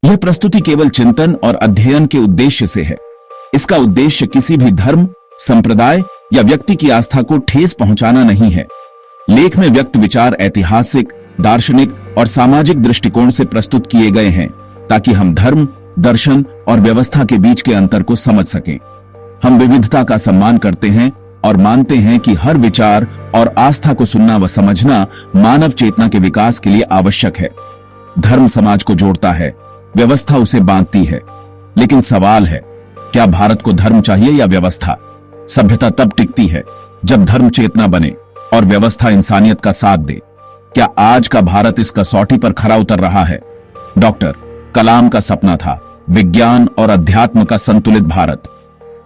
यह प्रस्तुति केवल चिंतन और अध्ययन के उद्देश्य से है। इसका उद्देश्य किसी भी धर्म, संप्रदाय या व्यक्ति की आस्था को ठेस पहुंचाना नहीं है। लेख में व्यक्त विचार ऐतिहासिक, दार्शनिक और सामाजिक दृष्टिकोण से प्रस्तुत किए गए हैं ताकि हम धर्म, दर्शन और व्यवस्था के बीच के अंतर को समझ सकें। हम विविधता का सम्मान करते हैं और मानते हैं कि हर विचार और आस्था को सुनना व समझना मानव चेतना के विकास के लिए आवश्यक है। धर्म समाज को जोड़ता है, व्यवस्था उसे बांधती है। लेकिन सवाल है, क्या भारत को धर्म चाहिए या व्यवस्था? सभ्यता तब टिकती है जब धर्म चेतना बने और व्यवस्था इंसानियत का साथ दे। क्या आज का भारत इस कसौटी पर खरा उतर रहा है? डॉक्टर कलाम का सपना था विज्ञान और अध्यात्म का संतुलित भारत।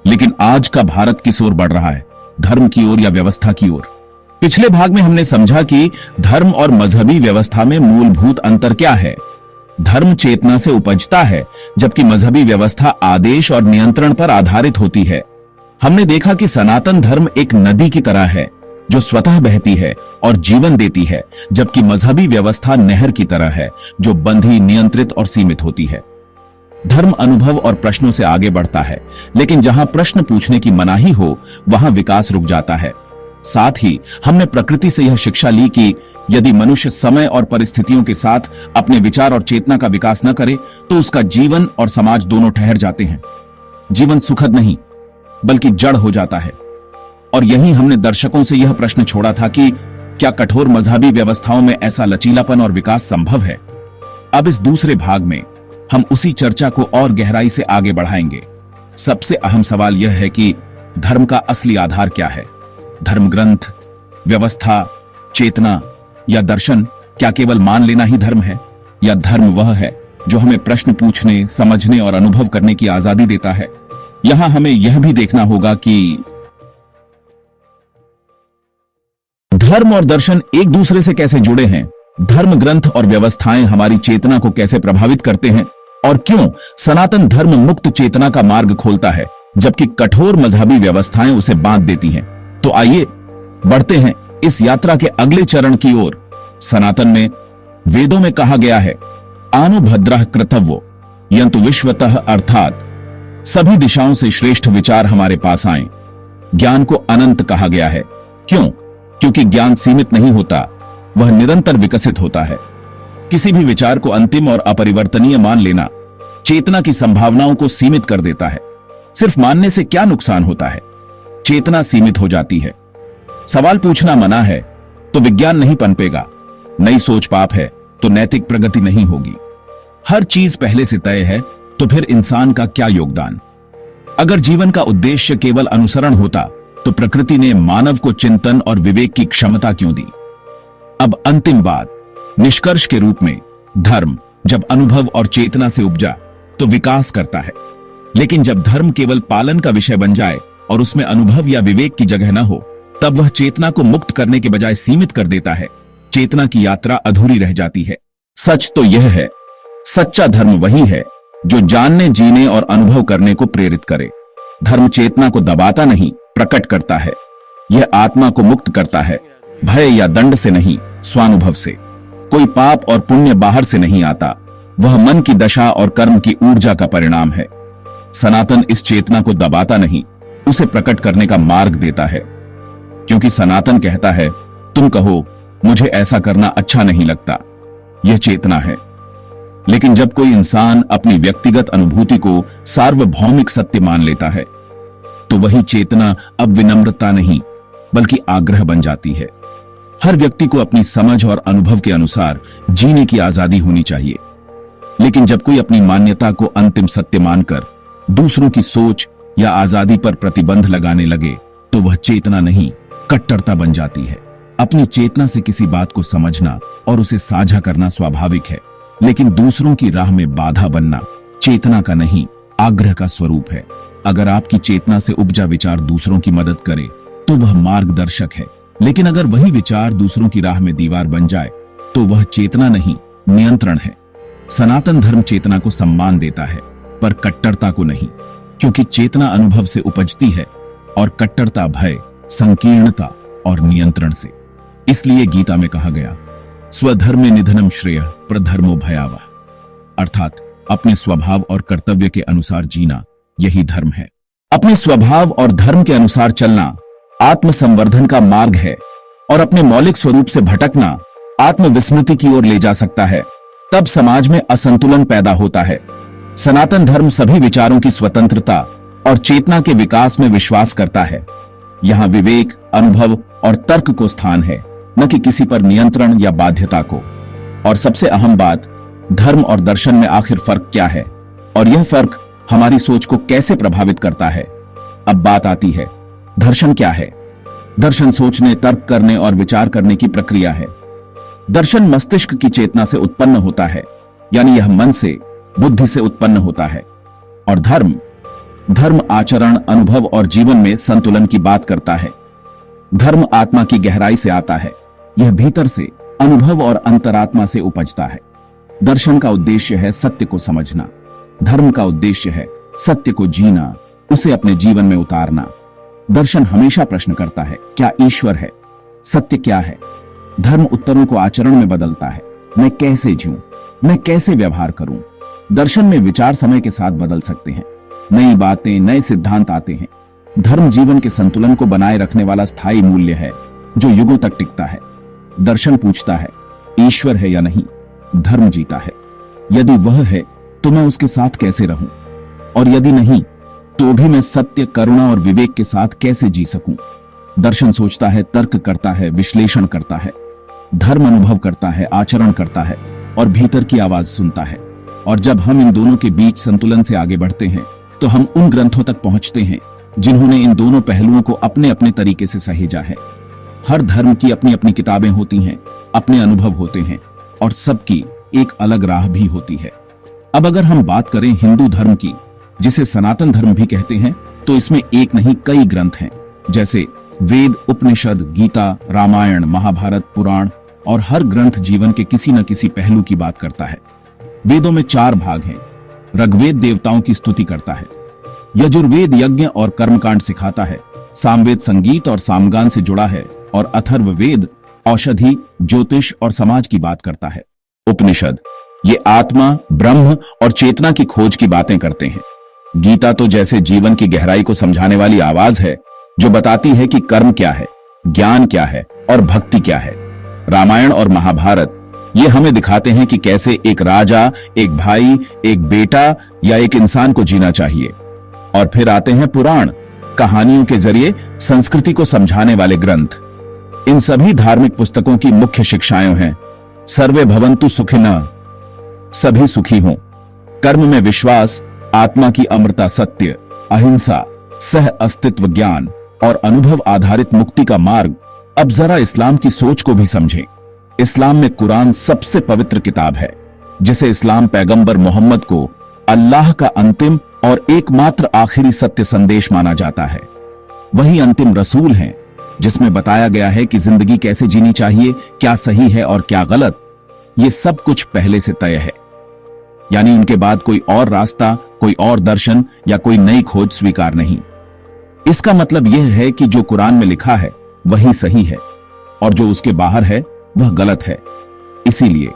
लेकिन आज का भारत किस ओर बढ़ रहा है, धर्म की ओर या व्यवस्था की ओर? पिछले भाग में हमने समझा कि धर्म और मजहबी व्यवस्था में मूलभूत अंतर क्या है। धर्म चेतना से उपजता है, जबकि मजहबी व्यवस्था आदेश और नियंत्रण पर आधारित होती है। हमने देखा कि सनातन धर्म एक नदी की तरह है जो स्वतः बहती है और जीवन देती है, जबकि मजहबी व्यवस्था नहर की तरह है जो बंधी, नियंत्रित और सीमित होती है। धर्म अनुभव और प्रश्नों से आगे बढ़ता है, लेकिन जहां प्रश्न पूछने की मनाही हो वहां विकास रुक जाता है। साथ ही हमने प्रकृति से यह शिक्षा ली कि यदि मनुष्य समय और परिस्थितियों के साथ अपने विचार और चेतना का विकास न करे तो उसका जीवन और समाज दोनों ठहर जाते हैं। जीवन सुखद नहीं बल्कि जड़ हो जाता है। और यही हमने दर्शकों से यह प्रश्न छोड़ा था कि क्या कठोर मजहबी व्यवस्थाओं में ऐसा लचीलापन और विकास संभव है? अब इस दूसरे भाग में हम उसी चर्चा को और गहराई से आगे बढ़ाएंगे। सबसे अहम सवाल यह है कि धर्म का असली आधार क्या है? धर्म ग्रंथ, व्यवस्था, चेतना या दर्शन? क्या केवल मान लेना ही धर्म है, या धर्म वह है जो हमें प्रश्न पूछने, समझने और अनुभव करने की आजादी देता है? यहां हमें यह भी देखना होगा कि धर्म और दर्शन एक दूसरे से कैसे जुड़े हैं, धर्म ग्रंथ और व्यवस्थाएं हमारी चेतना को कैसे प्रभावित करते हैं, और क्यों सनातन धर्म मुक्त चेतना का मार्ग खोलता है जबकि कठोर मजहबी व्यवस्थाएं उसे बांध देती हैं। तो आइए बढ़ते हैं इस यात्रा के अगले चरण की ओर। सनातन में वेदों में कहा गया है, आनुभद्रः कृतव्यो यन्तु विश्वतः, अर्थात सभी दिशाओं से श्रेष्ठ विचार हमारे पास आए। ज्ञान को अनंत कहा गया है। क्यों? क्योंकि ज्ञान सीमित नहीं होता, वह निरंतर विकसित होता है। किसी भी विचार को अंतिम और अपरिवर्तनीय मान लेना चेतना की संभावनाओं को सीमित कर देता है। सिर्फ मानने से क्या नुकसान होता है? चेतना सीमित हो जाती है। सवाल पूछना मना है तो विज्ञान नहीं पनपेगा, नई सोच पाप है तो नैतिक प्रगति नहीं होगी। हर चीज पहले से तय है तो फिर इंसान का क्या योगदान? अगर जीवन का उद्देश्य केवल अनुसरण होता तो प्रकृति ने मानव को चिंतन और विवेक की क्षमता क्यों दी? अब अंतिम बात, निष्कर्ष के रूप में, धर्म जब अनुभव और चेतना से उपजा तो विकास करता है। लेकिन जब धर्म केवल पालन का विषय बन जाए और उसमें अनुभव या विवेक की जगह न हो, तब वह चेतना को मुक्त करने के बजाय सीमित कर देता है। चेतना की यात्रा अधूरी रह जाती है। सच तो यह है, सच्चा धर्म वही है जो जानने, जीने और अनुभव करने को प्रेरित करे। धर्म चेतना को दबाता नहीं, प्रकट करता है। यह आत्मा को मुक्त करता है, भय या दंड से नहीं, स्वानुभव से। कोई पाप और पुण्य बाहर से नहीं आता, वह मन की दशा और कर्म की ऊर्जा का परिणाम है। सनातन इस चेतना को दबाता नहीं, उसे प्रकट करने का मार्ग देता है। क्योंकि सनातन कहता है, तुम कहो मुझे ऐसा करना अच्छा नहीं लगता, यह चेतना है। लेकिन जब कोई इंसान अपनी व्यक्तिगत अनुभूति को सार्वभौमिक सत्य मान लेता है तो वही चेतना अब विनम्रता नहीं बल्कि आग्रह बन जाती है। हर व्यक्ति को अपनी समझ और अनुभव के अनुसार जीने की आजादी होनी चाहिए। लेकिन जब कोई अपनी मान्यता को अंतिम सत्य मानकर दूसरों की सोच या आजादी पर प्रतिबंध लगाने लगे तो वह चेतना नहीं, कट्टरता बन जाती है। अपनी चेतना से किसी बात को समझना और उसे साझा करना स्वाभाविक है, लेकिन दूसरों की राह में बाधा बनना चेतना का नहीं, आग्रह का स्वरूप है। अगर आपकी चेतना से उपजा विचार दूसरों की मदद करे तो वह मार्गदर्शक है, लेकिन अगर वही विचार दूसरों की राह में दीवार बन जाए तो वह चेतना नहीं, नियंत्रण है। सनातन धर्म चेतना को सम्मान देता है पर कट्टरता को नहीं, क्योंकि चेतना अनुभव से उपजती है और कट्टरता भय, संकीर्णता और नियंत्रण से। इसलिए गीता में कहा गया, स्वधर्मे निधनम श्रेयः प्रधर्मो भयावह, अर्थात अपने स्वभाव और कर्तव्य के अनुसार जीना, यही धर्म है। अपने स्वभाव और धर्म के अनुसार चलना आत्मसंवर्धन का मार्ग है और अपने मौलिक स्वरूप से भटकना आत्मविस्मृति की ओर ले जा सकता है। तब समाज में असंतुलन पैदा होता है। सनातन धर्म सभी विचारों की स्वतंत्रता और चेतना के विकास में विश्वास करता है। यहां विवेक, अनुभव और तर्क को स्थान है, न कि किसी पर नियंत्रण या बाध्यता को। और सबसे अहम बात, धर्म और दर्शन में आखिर फर्क क्या है और यह फर्क हमारी सोच को कैसे प्रभावित करता है। अब बात आती है, दर्शन क्या है? दर्शन सोचने, तर्क करने और विचार करने की प्रक्रिया है। दर्शन मस्तिष्क की चेतना से उत्पन्न होता है, यानी यह मन से, बुद्धि से उत्पन्न होता है। और धर्म आचरण, अनुभव और जीवन में संतुलन की बात करता है। धर्म आत्मा की गहराई से आता है, यह भीतर से, अनुभव और अंतरात्मा से उपजता है। दर्शन का उद्देश्य है सत्य को समझना, धर्म का उद्देश्य है सत्य को जीना, उसे अपने जीवन में उतारना। दर्शन हमेशा प्रश्न करता है, क्या ईश्वर है? सत्य क्या है? धर्म उत्तरों को आचरण में बदलता है, मैं कैसे जीऊं, मैं कैसे व्यवहार करूं। दर्शन में विचार समय के साथ बदल सकते हैं, नई बातें, नए सिद्धांत आते हैं। धर्म जीवन के संतुलन को बनाए रखने वाला स्थायी मूल्य है जो युगों तक टिकता है। दर्शन पूछता है, ईश्वर है या नहीं? धर्म जीता है, यदि वह है तो मैं उसके साथ कैसे रहूं, और यदि नहीं तो भी मैं सत्य, करुणा और विवेक के साथ कैसे जी सकूं। दर्शन सोचता है, तर्क करता है, विश्लेषण करता है। धर्म अनुभव करता है, आचरण करता है और भीतर की आवाज सुनता है। और जब हम इन दोनों के बीच संतुलन से आगे बढ़ते हैं तो हम उन ग्रंथों तक पहुंचते हैं जिन्होंने इन दोनों पहलुओं को अपने अपने तरीके से सहेजा है। हर धर्म की अपनी अपनी किताबें होती हैं, अपने अनुभव होते हैं और सबकी एक अलग राह भी होती है। अब अगर हम बात करें हिंदू धर्म की, जिसे सनातन धर्म भी कहते हैं, तो इसमें एक नहीं कई ग्रंथ हैं, जैसे वेद, उपनिषद, गीता, रामायण, महाभारत, पुराण। और हर ग्रंथ जीवन के किसी न किसी पहलू की बात करता है। वेदों में 4 भाग हैं। ऋग्वेद देवताओं की स्तुति करता है, यजुर्वेद यज्ञ और कर्मकांड सिखाता है, सामवेद संगीत और सामगान से जुड़ा है और अथर्ववेद औषधि, ज्योतिष और समाज की बात करता है। उपनिषद ये आत्मा, ब्रह्म और चेतना की खोज की बातें करते हैं। गीता तो जैसे जीवन की गहराई को समझाने वाली आवाज है जो बताती है कि कर्म क्या है, ज्ञान क्या है और भक्ति क्या है। रामायण और महाभारत ये हमें दिखाते हैं कि कैसे एक राजा, एक भाई, एक बेटा या एक इंसान को जीना चाहिए। और फिर आते हैं पुराण, कहानियों के जरिए संस्कृति को समझाने वाले ग्रंथ। इन सभी धार्मिक पुस्तकों की मुख्य शिक्षाएं हैं, सर्वे भवन्तु सुखिनः, सभी सुखी हों, कर्म में विश्वास, आत्मा की अमरता, सत्य, अहिंसा, सह अस्तित्व ज्ञान और अनुभव आधारित मुक्ति का मार्ग। अब जरा इस्लाम की सोच को भी समझें। इस्लाम में कुरान सबसे पवित्र किताब है, जिसे इस्लाम पैगंबर मोहम्मद को अल्लाह का अंतिम और एकमात्र आखिरी सत्य संदेश माना जाता है। वही अंतिम रसूल हैं, जिसमें बताया गया है कि जिंदगी कैसे जीनी चाहिए, क्या सही है और क्या गलत। ये सब कुछ पहले से तय है, यानी उनके बाद कोई और रास्ता, कोई और दर्शन या कोई नई खोज स्वीकार नहीं। इसका मतलब यह है कि जो कुरान में लिखा है वही सही है और जो उसके बाहर है वह गलत है। इसीलिए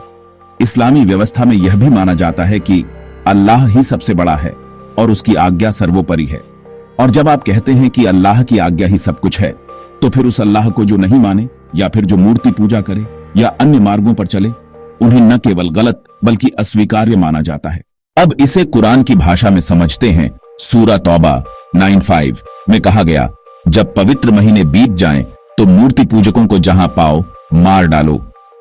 इस्लामी व्यवस्था में यह भी माना जाता है कि अल्लाह ही सबसे बड़ा है और उसकी आज्ञा सर्वोपरि है। और जब आप कहते हैं कि अल्लाह की आज्ञा ही सब कुछ है, तो फिर उस अल्लाह को जो नहीं माने या फिर जो मूर्ति पूजा करे या अन्य मार्गों पर चले, उन्हें न केवल गलत बल्कि अस्वीकार्य माना जाता है। अब इसे कुरान की भाषा में समझते हैं। सूरा तौबा 9:5 में कहा गया, जब पवित्र महीने बीत जाएं तो मूर्ति पूजकों को जहां पाओ मार डालो।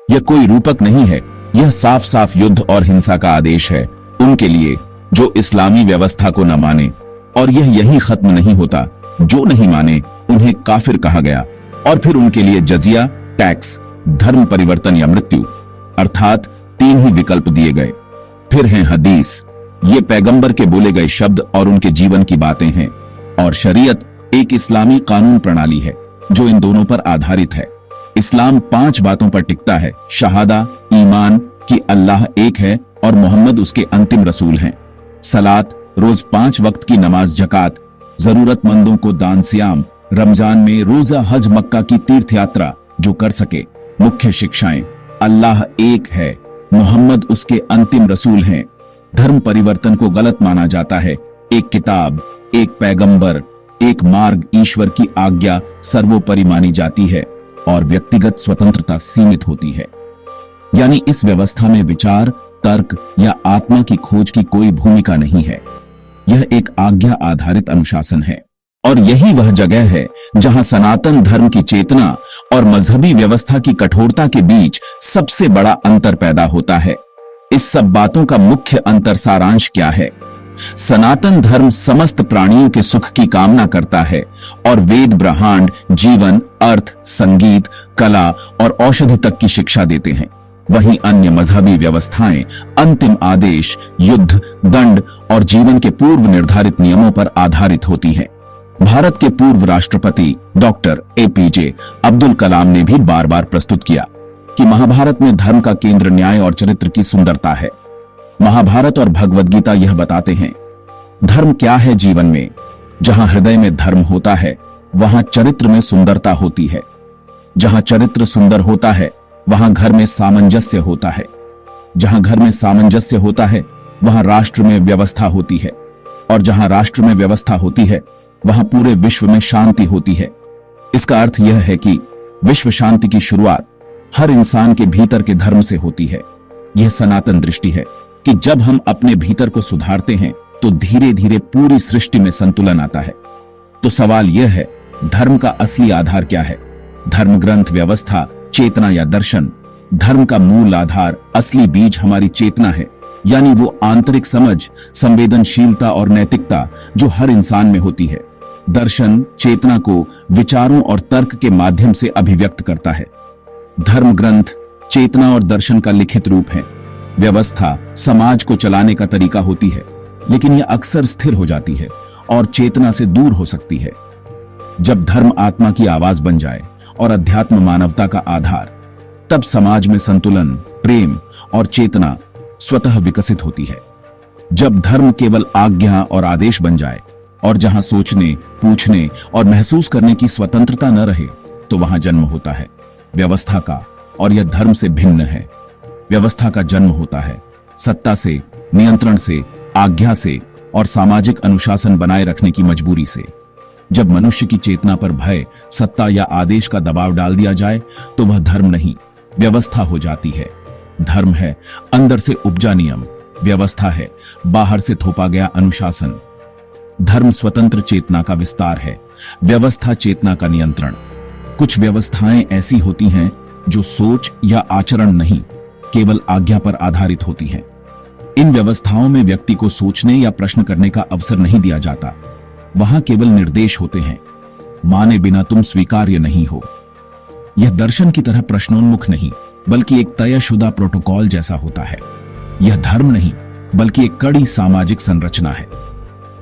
यह कोई रूपक नहीं है, यह साफ साफ युद्ध और हिंसा का आदेश है उनके लिए जो इस्लामी व्यवस्था को न माने। और यह यही खत्म नहीं होता, जो नहीं माने उन्हें काफिर कहा गया और फिर उनके लिए जजिया, टैक्स, धर्म परिवर्तन या मृत्यु, अर्थात 3 ही विकल्प दिए गए। फिर हैं हदीस, ये पैगंबर के बोले गए शब्द और उनके जीवन की बातें हैं। और शरीयत एक इस्लामी कानून प्रणाली है जो इन दोनों पर आधारित है। इस्लाम 5 बातों पर टिकता है, शहादा, ईमान कि अल्लाह एक है और मोहम्मद उसके अंतिम रसूल हैं, सलात, रोज 5 वक्त की नमाज, जकात, जरूरतमंदों को दान, सियाम, रमजान में रोजा, हज, मक्का की तीर्थ यात्रा जो कर सके। मुख्य शिक्षाएं, अल्लाह एक है, मोहम्मद उसके अंतिम रसूल हैं, धर्म परिवर्तन को गलत माना जाता है। एक किताब, एक पैगंबर, एक मार्ग, ईश्वर की आज्ञा सर्वोपरि मानी जाती है और व्यक्तिगत स्वतंत्रता सीमित होती है। यानी इस व्यवस्था में विचार, तर्क या आत्मा की खोज की कोई भूमिका नहीं है। यह एक आज्ञा आधारित अनुशासन है और यही वह जगह है जहां सनातन धर्म की चेतना और मजहबी व्यवस्था की कठोरता के बीच सबसे बड़ा अंतर पैदा होता है। इस सब बातों का मुख्य अंतर सारांश क्या है? सनातन धर्म समस्त प्राणियों के सुख की कामना करता है और वेद, ब्रह्मांड, जीवन, अर्थ, संगीत, कला और औषधि तक की शिक्षा देते हैं। वहीं अन्य मजहबी व्यवस्थाएं अंतिम आदेश, युद्ध, दंड और जीवन के पूर्व निर्धारित नियमों पर आधारित होती हैं। भारत के पूर्व राष्ट्रपति डॉक्टर एपीजे अब्दुल कलाम ने भी बार बार प्रस्तुत किया कि महाभारत में धर्म का केंद्र न्याय और चरित्र की सुंदरता है। महाभारत और भगवद गीता यह बताते हैं, धर्म क्या है जीवन में? जहां हृदय में धर्म होता है वहां चरित्र में सुंदरता होती है। जहां चरित्र सुंदर होता है वहां घर में सामंजस्य होता है। जहां घर में सामंजस्य होता है वहां राष्ट्र में व्यवस्था होती है और जहां राष्ट्र में व्यवस्था होती है वहां पूरे विश्व में शांति होती है। इसका अर्थ यह है कि विश्व शांति की शुरुआत हर इंसान के भीतर के धर्म से होती है। यह सनातन दृष्टि है कि जब हम अपने भीतर को सुधारते हैं तो धीरे धीरे पूरी सृष्टि में संतुलन आता है। तो सवाल यह है, धर्म का असली आधार क्या है? धर्म ग्रंथ, व्यवस्था, चेतना या दर्शन? धर्म का मूल आधार, असली बीज हमारी चेतना है, यानी वो आंतरिक समझ, संवेदनशीलता और नैतिकता जो हर इंसान में होती है। दर्शन चेतना को विचारों और तर्क के माध्यम से अभिव्यक्त करता है। धर्म ग्रंथ चेतना और दर्शन का लिखित रूप है। व्यवस्था समाज को चलाने का तरीका होती है, लेकिन यह अक्सर स्थिर हो जाती है और चेतना से दूर हो सकती है। जब धर्म आत्मा की आवाज बन जाए और अध्यात्म मानवता का आधार, तब समाज में संतुलन, प्रेम और चेतना स्वतः विकसित होती है। जब धर्म केवल आज्ञा और आदेश बन जाए और जहां सोचने, पूछने और महसूस करने की स्वतंत्रता न रहे, तो वहां जन्म होता है व्यवस्था का, और यह धर्म से भिन्न है। व्यवस्था का जन्म होता है सत्ता से, नियंत्रण से, आज्ञा से और सामाजिक अनुशासन बनाए रखने की मजबूरी से। जब मनुष्य की चेतना पर भय, सत्ता या आदेश का दबाव डाल दिया जाए तो वह धर्म नहीं, व्यवस्था हो जाती है। धर्म है अंदर से उपजा नियम, व्यवस्था है बाहर से थोपा गया अनुशासन। धर्म स्वतंत्र चेतना का विस्तार है, व्यवस्था चेतना का नियंत्रण। कुछ व्यवस्थाएं ऐसी होती हैं जो सोच या आचरण नहीं, केवल आज्ञा पर आधारित होती हैं। इन व्यवस्थाओं में व्यक्ति को सोचने या प्रश्न करने का अवसर नहीं दिया जाता। वहां केवल निर्देश होते हैं, माने बिना तुम स्वीकार्य नहीं हो। यह दर्शन की तरह प्रश्नोन्मुख नहीं, बल्कि एक तयशुदा प्रोटोकॉल जैसा होता है। यह धर्म नहीं, बल्कि एक कड़ी सामाजिक संरचना है।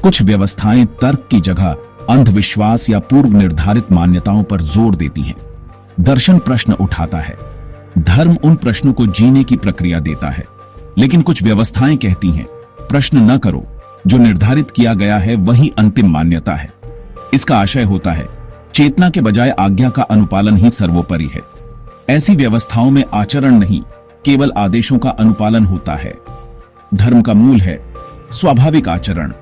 कुछ व्यवस्थाएं तर्क की जगह अंधविश्वास या पूर्व निर्धारित मान्यताओं पर जोर देती हैं। दर्शन प्रश्न उठाता है, धर्म उन प्रश्नों को जीने की प्रक्रिया देता है। लेकिन कुछ व्यवस्थाएं कहती हैं, प्रश्न न करो, जो निर्धारित किया गया है वही अंतिम मान्यता है। इसका आशय होता है, चेतना के बजाय आज्ञा का अनुपालन ही सर्वोपरि है। ऐसी व्यवस्थाओं में आचरण नहीं, केवल आदेशों का अनुपालन होता है। धर्म का मूल है स्वाभाविक आचरण।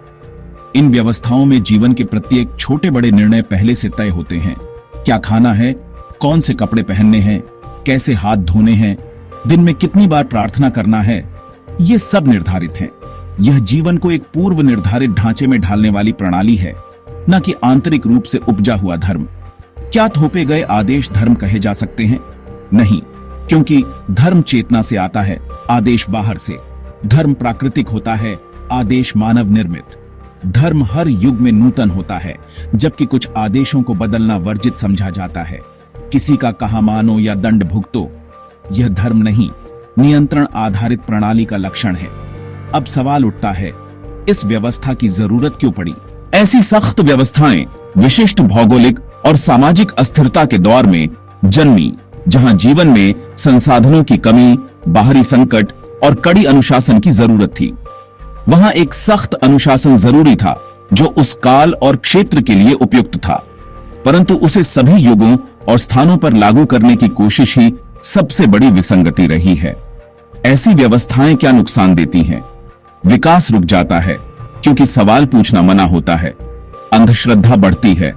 इन व्यवस्थाओं में जीवन के प्रत्येक छोटे बड़े निर्णय पहले से तय होते हैं। क्या खाना है, कौन से कपड़े पहनने हैं, कैसे हाथ धोने हैं, दिन में कितनी बार प्रार्थना करना है, ये सब निर्धारित हैं। यह जीवन को एक पूर्व निर्धारित ढांचे में ढालने वाली प्रणाली है, न कि आंतरिक रूप से उपजा हुआ धर्म। क्या थोपे गए आदेश धर्म कहे जा सकते हैं? नहीं, क्योंकि धर्म चेतना से आता है, आदेश बाहर से। धर्म प्राकृतिक होता है, आदेश मानव निर्मित। धर्म हर युग में नूतन होता है, जबकि कुछ आदेशों को बदलना वर्जित समझा जाता है। किसी का कहा मानो या दंड भुगतो, यह धर्म नहीं, नियंत्रण आधारित प्रणाली का लक्षण है। अब सवाल उठता है, इस व्यवस्था की जरूरत क्यों पड़ी? ऐसी सख्त व्यवस्थाएं विशिष्ट भौगोलिक और सामाजिक अस्थिरता के दौर में जन्मी, जहां जीवन में संसाधनों की कमी, बाहरी संकट और कड़ी अनुशासन की जरूरत थी। वहां एक सख्त अनुशासन जरूरी था जो उस काल और क्षेत्र के लिए उपयुक्त था, परंतु उसे सभी युगों और स्थानों पर लागू करने की कोशिश ही सबसे बड़ी विसंगति रही है। ऐसी व्यवस्थाएं क्या नुकसान देती हैं? विकास रुक जाता है क्योंकि सवाल पूछना मना होता है। अंधश्रद्धा बढ़ती है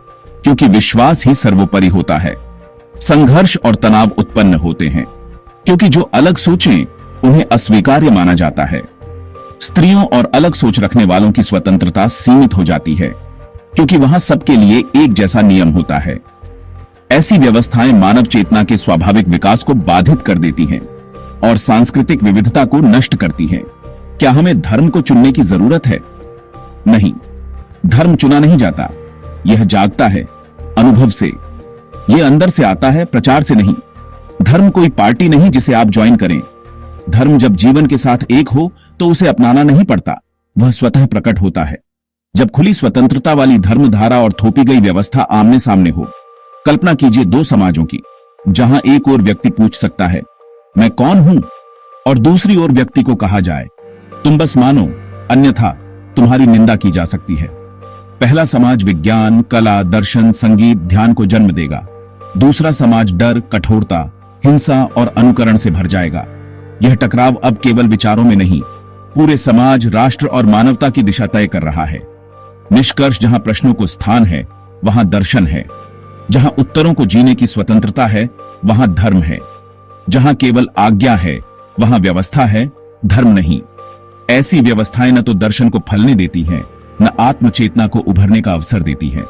क्योंकि विश्वास ही सर्वोपरि होता है। संघर्ष और तनाव उत्पन्न होते हैं क्योंकि जो अलग सोचें उन्हें अस्वीकार्य माना जाता है। स्त्रियों और अलग सोच रखने वालों की स्वतंत्रता सीमित हो जाती है क्योंकि वहां सबके लिए एक जैसा नियम होता है। ऐसी व्यवस्थाएं मानव चेतना के स्वाभाविक विकास को बाधित कर देती हैं और सांस्कृतिक विविधता को नष्ट करती हैं। क्या हमें धर्म को चुनने की जरूरत है? नहीं, धर्म चुना नहीं जाता, यह जागता है अनुभव से। यह अंदर से आता है, प्रचार से नहीं। धर्म कोई पार्टी नहीं जिसे आप ज्वाइन करें। धर्म जब जीवन के साथ एक हो तो उसे अपनाना नहीं पड़ता, वह स्वतः प्रकट होता है। जब खुली स्वतंत्रता वाली धर्मधारा और थोपी गई व्यवस्था आमने सामने हो। कल्पना कीजिए दो समाजों की, जहां एक और व्यक्ति पूछ सकता है मैं कौन हूं, और दूसरी ओर व्यक्ति को कहा जाए तुम बस मानो, अन्यथा तुम्हारी निंदा की जा सकती है। पहला समाज विज्ञान, कला, दर्शन, संगीत, ध्यान को जन्म देगा। दूसरा समाज डर, कठोरता, हिंसा और अनुकरण से भर जाएगा। यह टकराव अब केवल विचारों में नहीं, पूरे समाज, राष्ट्र और मानवता की दिशा तय कर रहा है। निष्कर्ष, जहां प्रश्नों को स्थान है वहां दर्शन है। जहां उत्तरों को जीने की स्वतंत्रता है वहां धर्म है। जहां केवल आज्ञा है वहां व्यवस्था है, धर्म नहीं। ऐसी व्यवस्थाएं न तो दर्शन को फलने देती हैं, न आत्मचेतना को उभरने का अवसर देती हैं।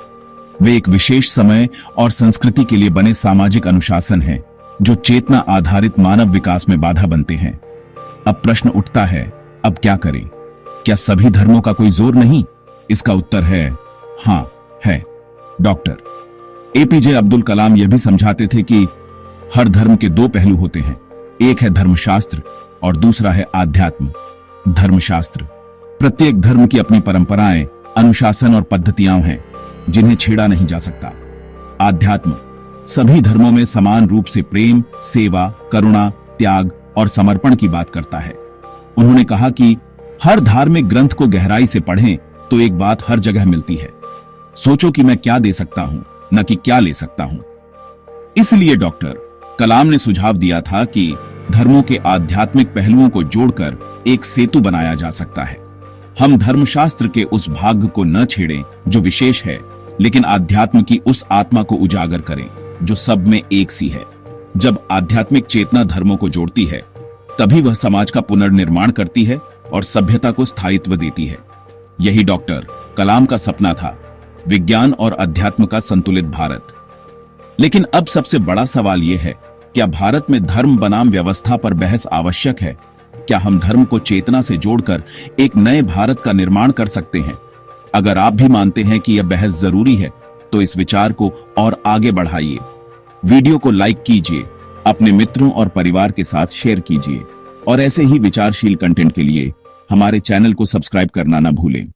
वे एक विशेष समय और संस्कृति के लिए बने सामाजिक अनुशासन हैं जो चेतना आधारित मानव विकास में बाधा बनते हैं। अब प्रश्न उठता है, अब क्या करें? क्या सभी धर्मों का कोई जोर नहीं? इसका उत्तर है हां, है। डॉक्टर एपीजे अब्दुल कलाम यह भी समझाते थे कि हर धर्म के दो पहलू होते हैं, एक है धर्मशास्त्र और दूसरा है आध्यात्म। धर्मशास्त्र, प्रत्येक धर्म की अपनी परंपराएं, अनुशासन और पद्धतियां हैं जिन्हें छेड़ा नहीं जा सकता। आध्यात्म, सभी धर्मों में समान रूप से प्रेम, सेवा, करुणा, त्याग और समर्पण की बात करता है। उन्होंने कहा कि हर धार्मिक ग्रंथ को गहराई से पढ़ें तो एक बात हर जगह मिलती है, सोचो कि मैं क्या दे सकता हूं, न कि क्या ले सकता हूं। इसलिए डॉक्टर कलाम ने सुझाव दिया था कि धर्मों के आध्यात्मिक पहलुओं को जोड़कर एक सेतु बनाया जा सकता है। हम धर्मशास्त्र के उस भाग को न छेड़ें जो विशेष है, लेकिन आध्यात्म की उस आत्मा को उजागर करें जो सब में एक सी है। जब आध्यात्मिक चेतना धर्मों को जोड़ती है तभी वह समाज का पुनर्निर्माण करती है और सभ्यता को स्थायित्व देती है। यही डॉक्टर कलाम का सपना था, विज्ञान और अध्यात्म का संतुलित भारत। लेकिन अब सबसे बड़ा सवाल यह है, क्या भारत में धर्म बनाम व्यवस्था पर बहस आवश्यक है? क्या हम धर्म को चेतना से जोड़कर एक नए भारत का निर्माण कर सकते हैं? अगर आप भी मानते हैं कि यह बहस जरूरी है तो इस विचार को और आगे बढ़ाइए। वीडियो को लाइक कीजिए, अपने मित्रों और परिवार के साथ शेयर कीजिए और ऐसे ही विचारशील कंटेंट के लिए हमारे चैनल को सब्सक्राइब करना न भूलें।